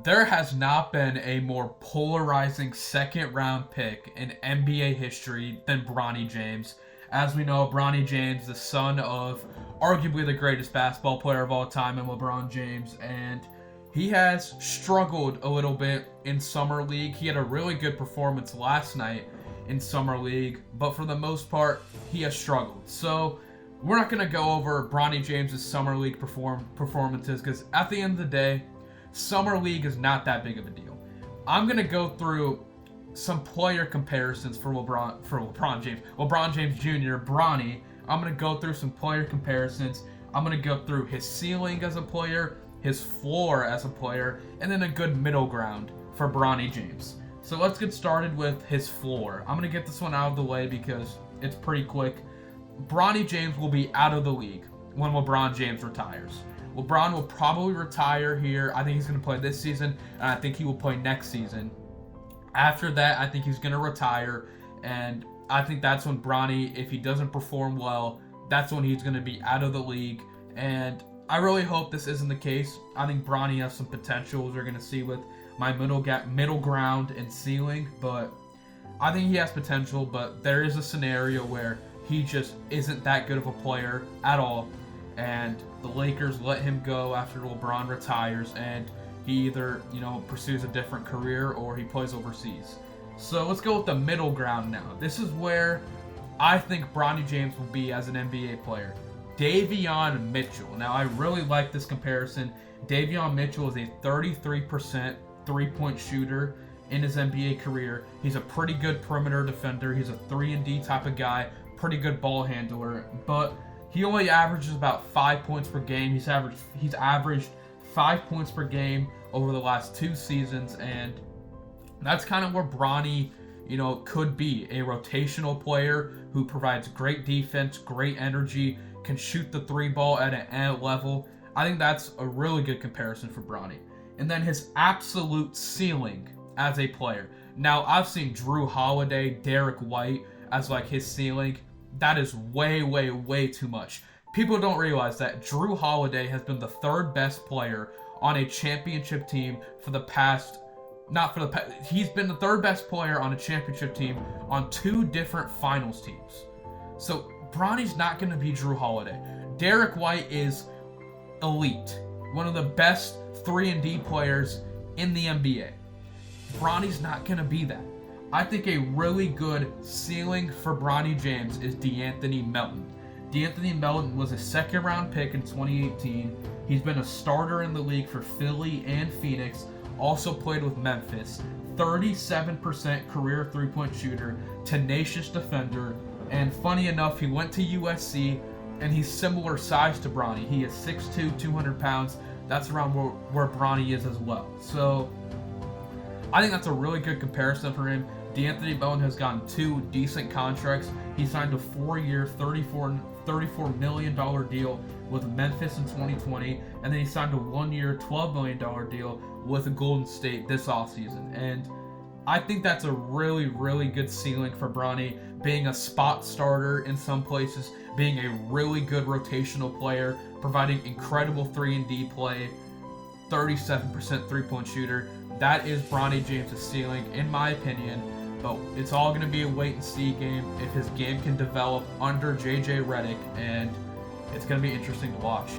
There has not been a more polarizing second round pick in NBA history than Bronny James. As we know, Bronny James, the son of arguably the greatest basketball player of all time in LeBron James, and he has struggled a little bit in Summer League. He had a really good performance last night in Summer League, but for the most part, he has struggled. So we're not going to go over Bronny James' Summer League performances because at the end of the day, Summer League is not that big of a deal. I'm going to go through some player comparisons for LeBron James Jr., Bronny. I'm going to go through some player comparisons. I'm going to go through his ceiling as a player, his floor as a player, and then a good middle ground for Bronny James. So let's get started with his floor. I'm going to get this one out of the way because it's pretty quick. Bronny James will be out of the league when LeBron James retires. LeBron will probably retire here. I think he's going to play this season, and I think he will play next season. After that, I think he's going to retire, and I think that's when Bronny, if he doesn't perform well, that's when he's going to be out of the league. And I really hope this isn't the case. I think Bronny has some potential, as we're going to see with my middle ground and ceiling, but I think he has potential, but there is a scenario where he just isn't that good of a player at all, and the Lakers let him go after LeBron retires, and he either, pursues a different career or he plays overseas. So let's go with the middle ground now. This is where I think Bronny James will be as an NBA player. Davion Mitchell. Now, I really like this comparison. Davion Mitchell is a 33% three-point shooter in his NBA career. He's a pretty good perimeter defender. He's a 3-and-D type of guy, pretty good ball handler, but he only averages about 5 points per game. He's averaged 5 points per game over the last 2 seasons, and that's kind of where Bronny, could be a rotational player who provides great defense, great energy, can shoot the three ball at an level. I think that's a really good comparison for Bronny. And then his absolute ceiling as a player. Now, I've seen Jrue Holiday, Derek White as like his ceiling. That is way, way, way too much. People don't realize that Jrue Holiday has been the third best player on a championship team he's been the third best player on a championship team on 2 different finals teams. So Bronny's not going to be Jrue Holiday. Derek White is elite. One of the best 3-and-D players in the NBA. Bronny's not going to be that. I think a really good ceiling for Bronny James is DeAnthony Melton. DeAnthony Melton was a second-round pick in 2018. He's been a starter in the league for Philly and Phoenix. Also played with Memphis. 37% career three-point shooter. Tenacious defender. And funny enough, he went to USC, and he's similar size to Bronny. He is 6'2", 200 pounds. That's around where Bronny is as well. So I think that's a really good comparison for him. DeAnthony Melton has gotten 2 decent contracts. He signed a 4-year, $34 million deal with Memphis in 2020, and then he signed a 1-year, $12 million deal with Golden State this offseason. And I think that's a really, really good ceiling for Bronny, being a spot starter in some places, being a really good rotational player, providing incredible 3-and-D play, 37% three-point shooter. That is Bronny James' ceiling, in my opinion. But it's all going to be a wait-and-see game if his game can develop under J.J. Redick, and it's going to be interesting to watch.